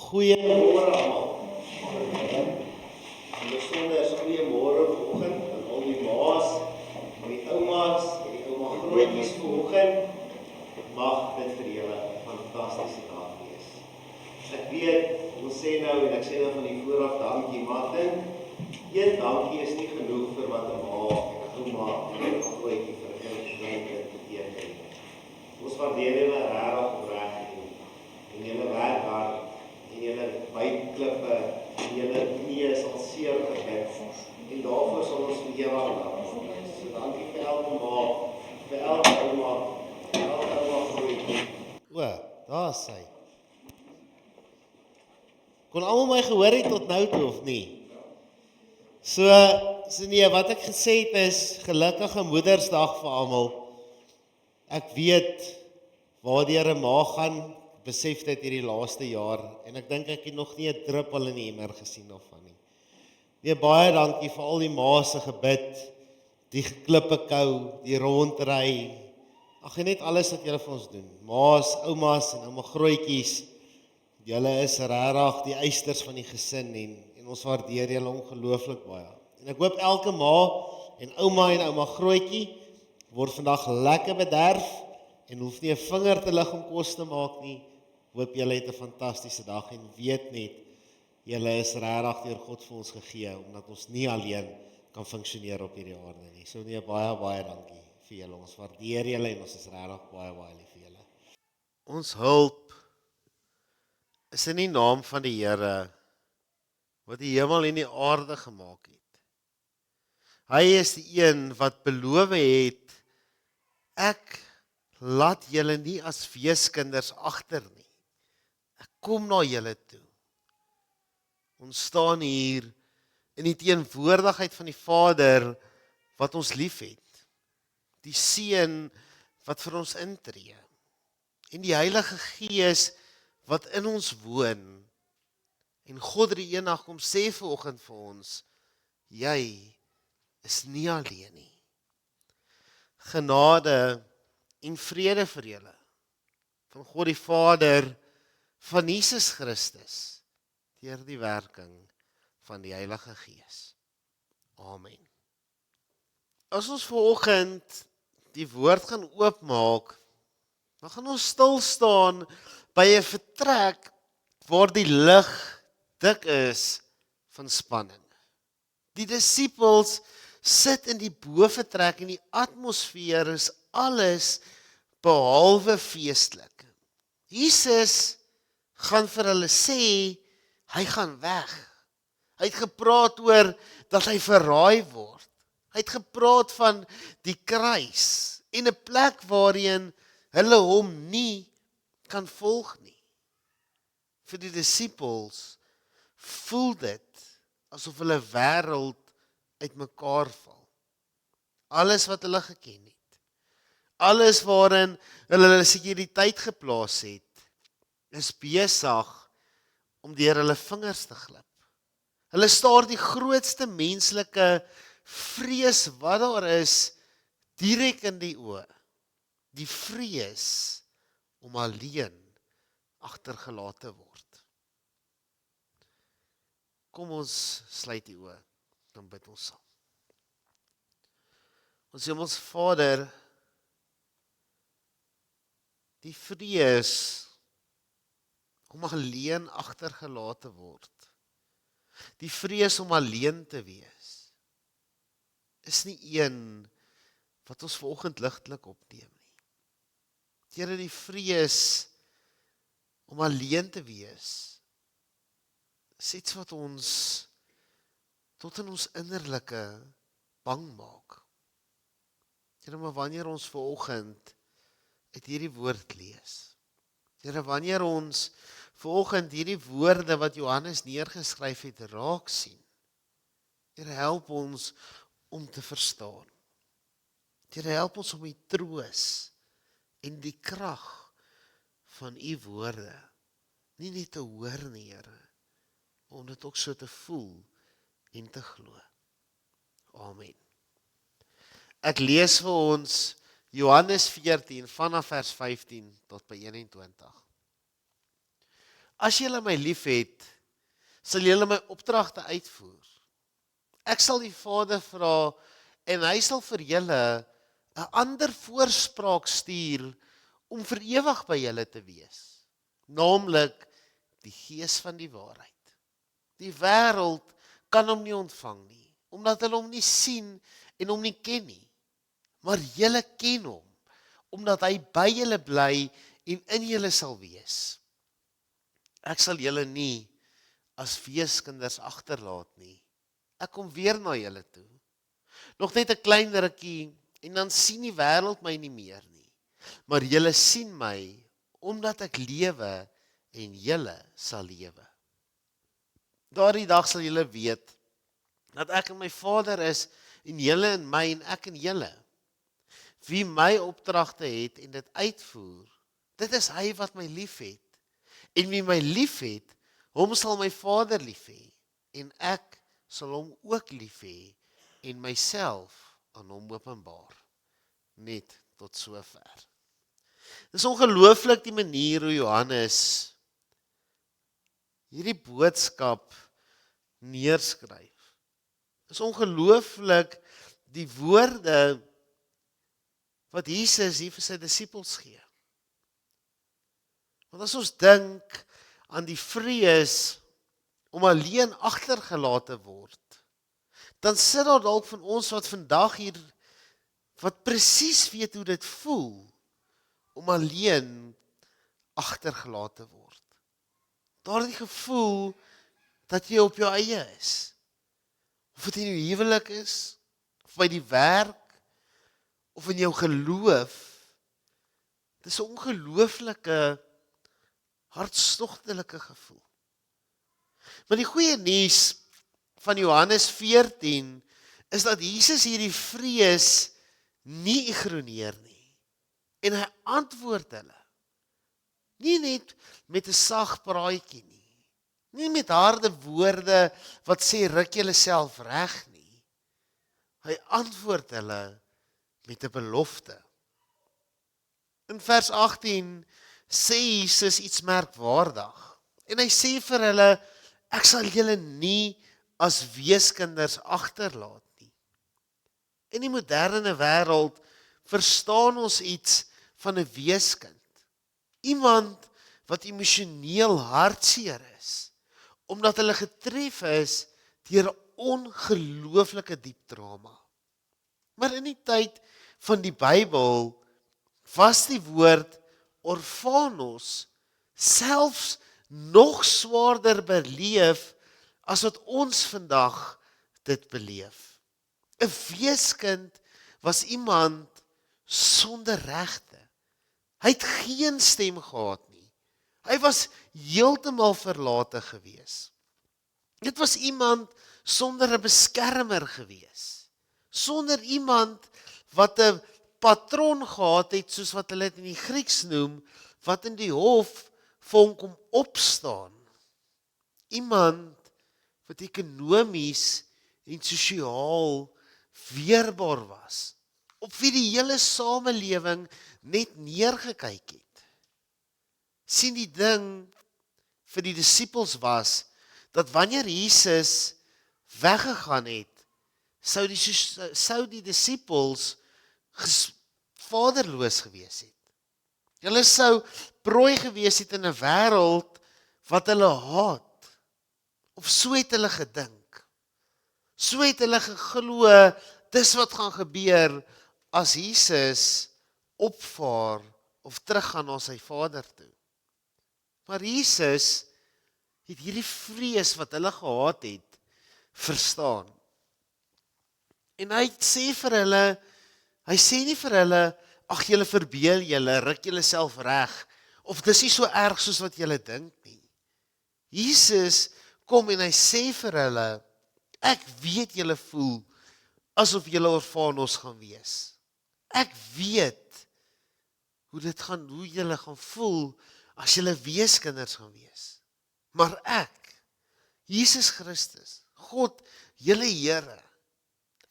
Goeiemôre almal. Besonder is goeiemôre vanoggend aan al die ma's, die ouma's, die ouma grootjies vanoggend. Mag dit vir julle 'n fantastiese dag wees. Ek weet, ons sê nou en ek sê nou van die vooraf dankie, maar ek dink een dankie is nie genoeg vir wat 'n ma en 'n ouma en 'n grootjie vir 'n klein kind beteken. Ons waardeer julle regtig opreg en julle werk hard. En julle byklippe, en julle knieë sal seer gebed. En daarvoor sal ons vir ewig dank wees. So dankie vir elke ma, vir elke ouma, vir elke ouma grootjie. Daar is hy. Kon almal my gehoor het tot nou toe of nie? So nee, wat ek gesê het is, gelukkige Moedersdag vir almal. Ek weet waardeur 'n ma gaan, besef dit hierdie laaste jaar, en ek dink ek het nog nie 'n druppel in die emmer gesien daarvan nie. Nee, baie dankie vir al die ma's se gebed, die klippe kou, die rondry, ag net alles wat julle vir ons doen. Ma's, ouma's en ouma grootjies, julle is regtig die eisters van die gesin en ons waardeer julle ongelooflik baie. En ek hoop elke ma en ouma grootjie word vandag lekker bederf en hoef nie 'n vinger te lig om kos te maak nie. Hoop julle het 'n fantastiese dag en weet net, julle is regtig deur God vir ons gegee, omdat ons nie alleen kan funksioneer op hierdie aarde nie. So nee, baie dankie vir julle. Ons waardeer julle en ons is regtig baie lief vir julle. Ons hulp is in die naam van die Here, wat die hemel en die aarde gemaak het. Hy is die een wat beloof het, ek laat julle nie as weeskinders agter nie. Ek kom na julle toe. Ons staan hier in die teenwoordigheid van die Vader wat ons liefhet. Die Seun wat vir ons intree. En die Heilige Gees wat in ons woon. En God die eendag kom sê vanoggend vir ons, jy is nie alleen nie. Genade en vrede vir julle. Van God die Vader, van Jesus Christus, deur die werking van die Heilige Gees. Amen. As ons vanoggend die woord gaan oopmaak, dan gaan ons stil staan by 'n vertrek waar die lig dik is van spanning. Die disippels sit in die bovertrek en die atmosfeer is alles behalwe feestelik. Jesus gaan vir hulle sê, hy gaan weg. Hy het gepraat oor dat hy verraai word. Hy het gepraat van die kruis en 'n plek waarheen hulle hom nie kan volg nie. Vir die disippels voel dit asof hulle wêreld uitmekaar val. Alles wat hulle geken het, alles waarin hulle sekuriteit geplaas het, is besig om deur hulle vingers te glip. Hulle staar die grootste menslike vrees wat daar is direk in die oë. Die vrees om alleen agtergelaat te word. Kom ons sluit die oë, dan bid ons saam. Ons Hemelse Vader, die vrees om alleen agtergelaat te word, die vrees om alleen te wees, is nie een wat ons vanoggend ligtelik opneem nie. Here, die vrees om alleen te wees, is iets wat ons tot in ons innerlike bang maak. Here, maar wanneer ons vanoggend uit hierdie woord lees, Here, wanneer ons vanoggend hierdie woorde wat Johannes neergeskryf het raak sien, Here, help ons om te verstaan. Here, help ons om die troos en die krag van u woorde nie net te hoor nie, Here, om dit ook so te voel en te glo. Amen. Ek lees vir ons Johannes 14 vanaf vers 15 tot by 21. as julle my liefhet, sal julle my opdragte uitvoer. Ek sal die Vader vra en hy sal vir julle 'n ander voorspraak stuur om vir ewig by julle te wees, naamlik die Gees van die waarheid. Die wêreld kan hom nie ontvang nie, omdat hulle hom nie sien en hom nie ken nie. Maar julle ken hom, omdat hy by julle bly en in julle sal wees. Ek sal julle nie as weeskinders agterlaat nie. Ek kom weer na julle toe. Nog net 'n klein rukkie en dan sien die wêreld my nie meer nie. Maar julle sien my omdat ek lewe en julle sal lewe. Daardie dag sal julle weet dat ek in my Vader is en julle in my en ek in julle. Wie my opdragte het en dit uitvoer, dit is hy wat my liefhet. En wie my liefhet, hom sal my Vader lief hê en ek sal hom ook lief hê en myself aan hom openbaar. Net tot sover. Dis ongelooflik die manier hoe Johannes hierdie boodskap neerskryf. Dis ongelooflik die woorde wat Jesus hier vir sy disippels gee. Want as ons dink aan die vrees om alleen agtergelaat te word, dan sit daar dalk van ons wat vandag hier, wat presies weet hoe dit voel, om alleen agtergelaat te word. Daardie gevoel, dat jy op jou eie is. Of dit in jou huwelik is, of by die werk, of in jou geloof. Dit is 'n ongelooflike, hartstogtelike gevoel. Maar die goeie nuus van Johannes 14 is dat Jesus hierdie vrees nie ignoreer nie. En hy antwoord hulle. Nie net met 'n sag praatjie nie. Nie met harde woorde wat sê ruk julleself reg nie. Hy antwoord hulle met 'n belofte. In vers 18 sê Jesus iets merkwaardig. En hy sê vir hulle, ek sal julle nie as weeskinders agterlaat nie. In die moderne wêreld verstaan ons iets van 'n weeskind. Iemand wat emosioneel hartseer is, omdat hulle getref is deur 'n ongelooflike diep trauma. Maar in die tyd van die Bybel was die woord orfanos selfs nog swaarder beleef as wat ons vandag dit beleef. 'n Weeskind was iemand sonder regte. Hy het geen stem gehad nie. Hy was heeltemal verlate gewees. Dit was iemand sonder 'n beskermer gewees. Sonder iemand wat 'n patron gehad het, soos wat hulle dit in die Grieks noem, wat in die hof vir hom kom opstaan. Iemand wat ekonomies en sosiaal weerbaar was, op wie die hele samelewing net neergekyk het. Sien, die ding vir die disippels was, dat wanneer Jesus weggegaan het, sou die disippels vaderloos gewees het. Hulle sou prooi gewees het in 'n wêreld wat hulle haat. Of so het hulle gedink. So het hulle geglo, dis wat gaan gebeur as Jesus opvaar of teruggaan na sy Vader toe. Maar Jesus het hierdie vrees wat hulle gehad het, verstaan. En hy sê vir hulle, hy sê nie vir hulle, ag julle verbeel julle, ruk julle self reg, of dis nie so erg soos wat julle dink nie. Jesus kom en hy sê vir hulle, ek weet julle voel asof julle orfanos gaan wees. Ek weet hoe julle gaan voel as julle weeskinders gaan wees. Maar ek, Jesus Christus, God, julle Here,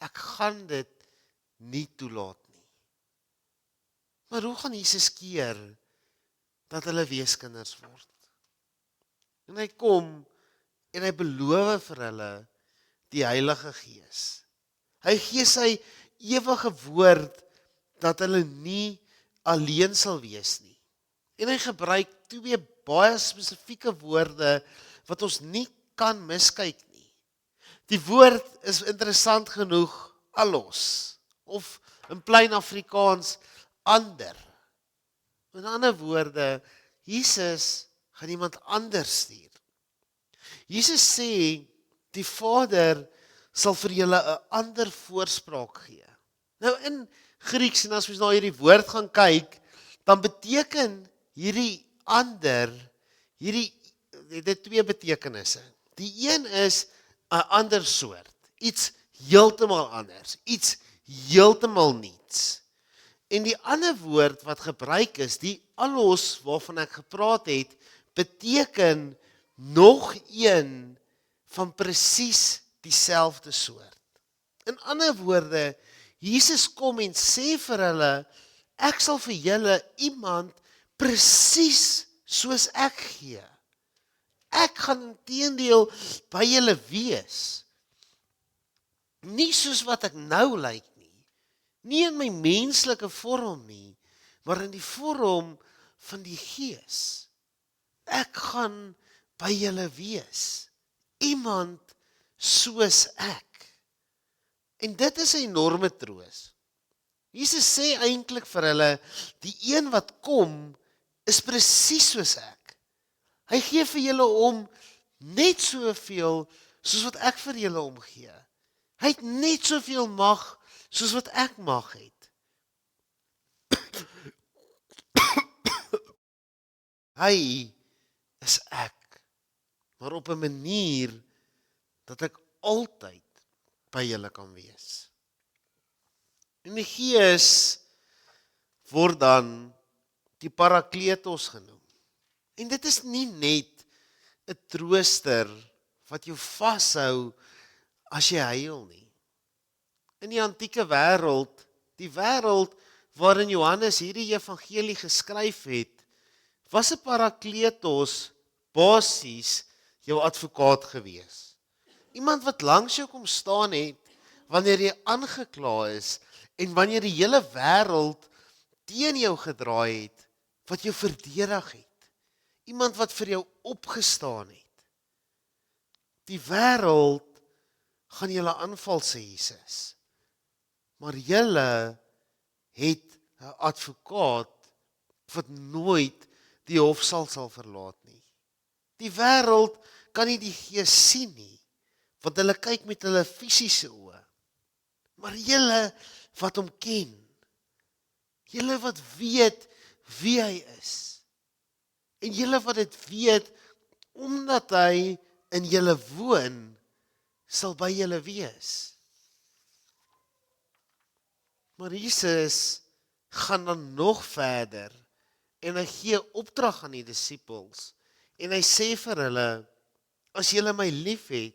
ek gaan dit nie toelaat nie. Maar hoe gaan Jesus keer dat hulle weeskinders word? En hy kom en hy beloof vir hulle die Heilige Gees. Hy gee sy ewige woord dat hulle nie alleen sal wees nie. En hy gebruik twee baie spesifieke woorde wat ons nie kan miskyk nie. Die woord is interessant genoeg allos, of in plain Afrikaans ander. Met ander woorde, Jesus gaan iemand anders stuur. Jesus sê, die Vader sal vir julle 'n ander voorspraak gee. Nou in Grieks, en as ons na hierdie woord gaan kyk, dan beteken hierdie ander, dit twee betekenisse. Die een is 'n ander soort, iets heeltemal anders, iets heeltemal niets. En die ander woord wat gebruik is, die allos waarvan ek gepraat het, beteken nog een van presies dieselfde soort. In ander woorde, Jesus kom en sê vir hulle, ek sal vir julle iemand presies soos ek gee. Ek gaan inteendeel by julle wees. Nie soos wat ek nou lyk nie. Nie in my menslike vorm nie, maar in die vorm van die Gees. Ek gaan by julle wees. Iemand soos ek. En dit is 'n enorme troos. Jesus sê eintlik vir hulle, die een wat kom, is presies soos ek. Hy gee vir julle om net soveel soos wat ek vir julle omgee. Hy het net soveel mag soos wat ek mag het. Hy is ek, maar op 'n manier dat ek altyd by julle kan wees. En die Gees word dan die Parakletos genoem. En dit is nie net 'n trooster wat jou vashou as jy huil nie. In die antieke wêreld, die wêreld waarin Johannes hierdie evangelie geskryf het, was 'n Parakletos basies jou advokaat gewees. Iemand wat langs jou kom staan het wanneer jy aangekla is en wanneer die hele wêreld teen jou gedraai het, wat jou verdedig het. Iemand wat vir jou opgestaan het. Die wêreld gaan julle aanval, sê Jesus. Maar julle het 'n advokaat wat nooit die hofsaal sal verlaat nie. Die wêreld kan nie die Gees sien nie, want hulle kyk met hulle fisiese oë. Maar julle wat hom ken, julle wat weet wie hy is, en julle wat dit weet, omdat hy in julle woon, sal by julle wees. Maar Jesus gaan dan nog verder, en hy gee opdrag aan die disippels, en hy sê vir hulle, as julle my liefhet,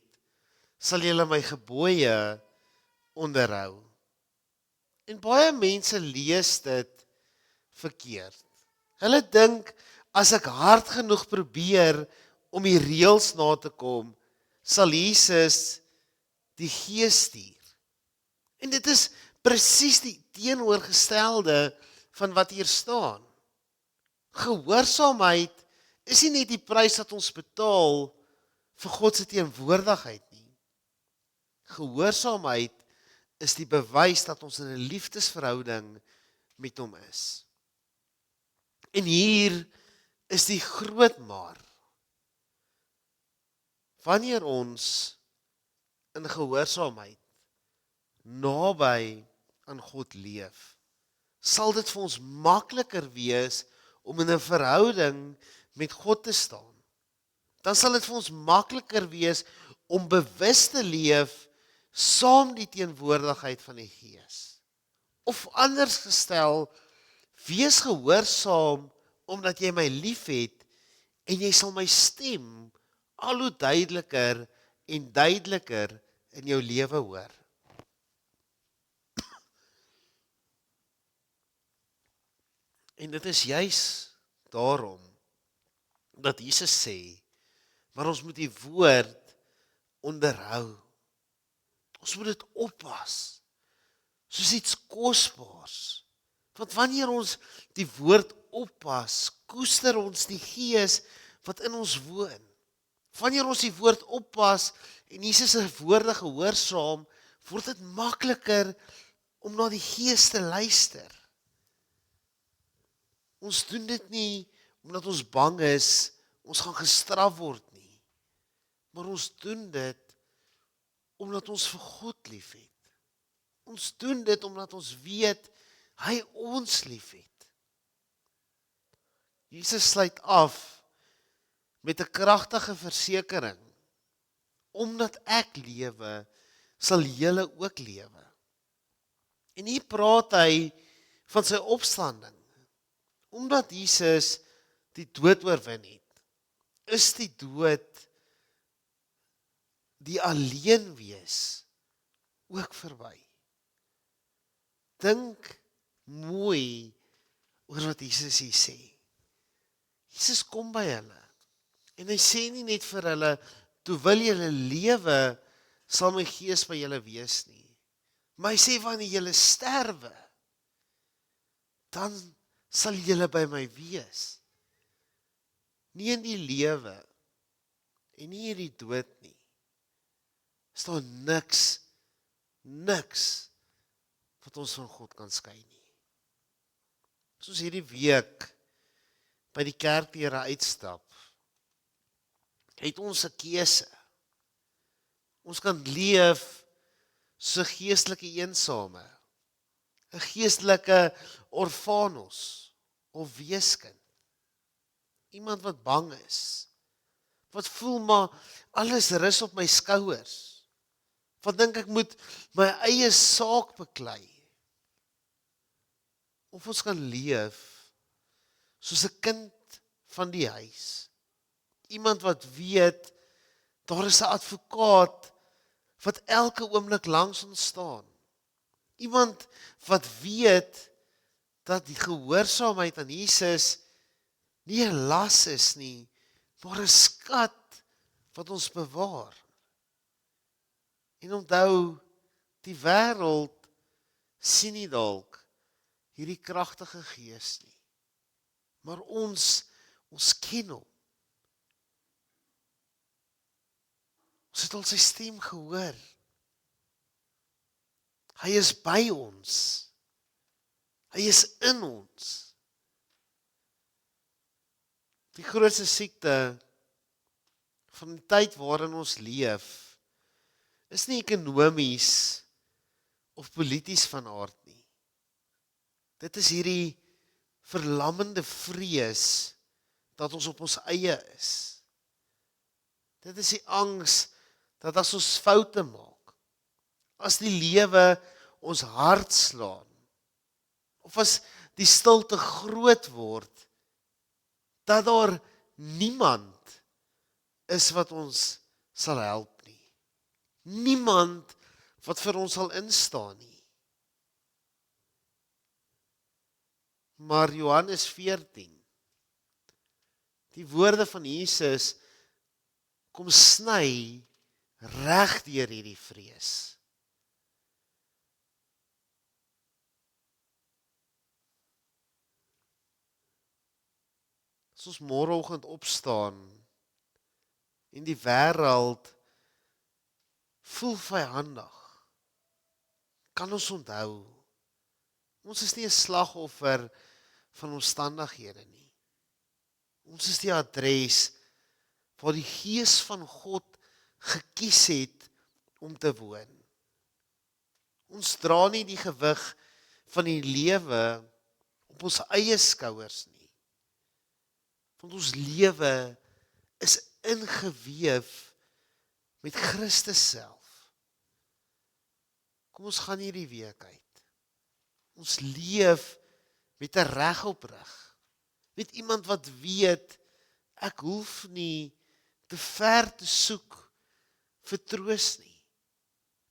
sal julle my gebooie onderhou. En baie mense lees dit verkeerd. Hulle dink, as ek hard genoeg probeer om die reëls na te kom, sal Jesus die Gees stuur. En dit is presies die teenoorgestelde van wat hier staan. Gehoorsaamheid is nie net die prys wat ons betaal vir God se teenwoordigheid nie. Gehoorsaamheid is die bewys dat ons in 'n liefdesverhouding met hom is. En hier is die groot maar. Wanneer ons in gehoorsaamheid naby aan God leef, sal dit vir ons makliker wees om in 'n verhouding met God te staan. Dan sal dit vir ons makliker wees om bewus te leef saam die teenwoordigheid van die Gees. Of anders gestel, wees gehoorsaam omdat jy my liefhet en jy sal my stem al hoe duideliker en duideliker in jou lewe hoor. En dit is juis daarom dat Jesus sê, Maar ons moet die woord onderhou. Ons moet dit oppas. Soos iets kosbaars. Want wanneer ons die woord oppas, koester ons die Gees wat in ons woon. Wanneer ons die woord oppas en Jesus se woorde gehoorsaam, word dit makliker om na die Gees te luister. Ons doen dit nie omdat ons bang is, ons gaan gestraf word nie. Maar ons doen dit omdat ons vir God liefhet. Ons doen dit omdat ons weet, hy ons liefhet. Jesus sluit af met 'n kragtige versekering. Omdat ek lewe, sal julle ook lewe. En hier praat hy van sy opstanding. Omdat Jesus die dood oorwin het, is die dood, die alleen wees, ook verby. Dink mooi oor wat Jesus hier sê. Jesus kom by hulle, en hy sê nie net vir hulle, toe wil julle lewe, sal my Gees by julle wees nie. Maar hy sê, wanneer julle sterwe, dan sal julle by my wees. Nie in die lewe, en nie in die dood nie. Is daar niks, wat ons van God kan skei nie. Soos hierdie week, by die kerkdeure uitstap, het ons 'n keuse. Ons kan leef so geestelike eensame, 'n geestelike orfanos of weeskind. Iemand wat bang is, wat voel maar alles rus op my skouers, wat dink ek moet my eie saak beklei. Of ons kan leef soos 'n kind van die huis. Iemand wat weet, daar is 'n advokaat wat elke oomblik langs ons staan. Iemand wat weet, dat die gehoorsaamheid aan Jesus nie 'n las is nie, maar 'n skat wat ons bewaar. En onthou, die wêreld sien nie dalk hierdie kragtige Gees nie. Maar ons ken hom. Ons het al sy stem gehoor. Hy is by ons. Hy is in ons. Die grootste siekte van die tyd waarin ons leef, is nie ekonomies of polities van aard nie. Dit is hierdie verlammende vrees dat ons op ons eie is. Dit is die angs dat as ons foute maak, as die lewe ons hart slaan, of as die stilte groot word, dat daar niemand is wat ons sal help nie. Niemand wat vir ons sal instaan nie. Maar Johannes 14, die woorde van Jesus kom sny reg deur hierdie vrees. As ons môreoggend opstaan en die wêreld voel vyandig, kan ons onthou, ons is nie 'n slagoffer van omstandighede nie. Ons is die adres waar die Gees van God gekies het om te woon. Ons dra nie die gewig van die lewe op ons eie skouers nie. Want ons lewe is ingeweef met Christus self. Kom ons gaan hierdie week uit. Ons leef met 'n reg op rug. Met iemand wat weet, ek hoef nie te ver te soek vir troos nie.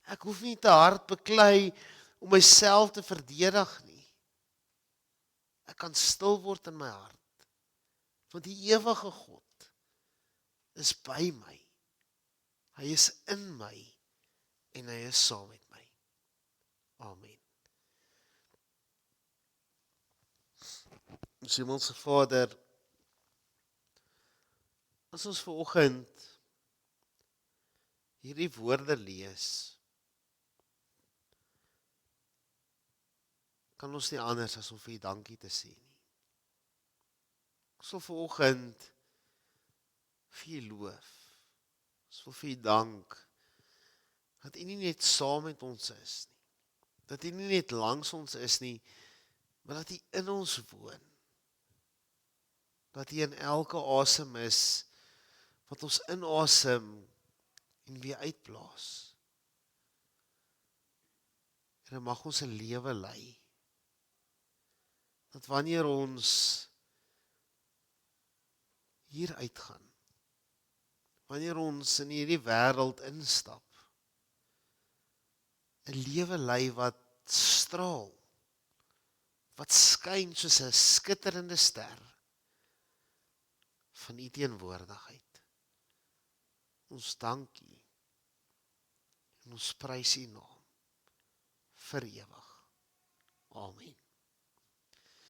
Ek hoef nie te hard beklei om myself te verdedig nie. Ek kan stil word in my hart. Want die ewige God is by my. Hy is in my en hy is saam met my. Amen. Ons Hemelse Vader, as ons vanoggend hierdie woorde lees, kan ons nie anders as om vir U dankie te sê nie. Ons wil vanoggend vir U loof. Ons wil vir U dank dat U nie net saam met ons is nie, dat U nie net langs ons is nie, maar dat U in ons woon. Dat U in elke asem is wat ons inasem en weer uitblaas. En dan mag ons 'n lewe lei. Dat wanneer ons hier uitgaan, wanneer ons in hierdie wêreld instap, 'n lewe lei wat straal, wat skyn soos 'n skitterende ster van U teenwoordigheid. Ons dank U en ons prys U naam vir ewig. Amen.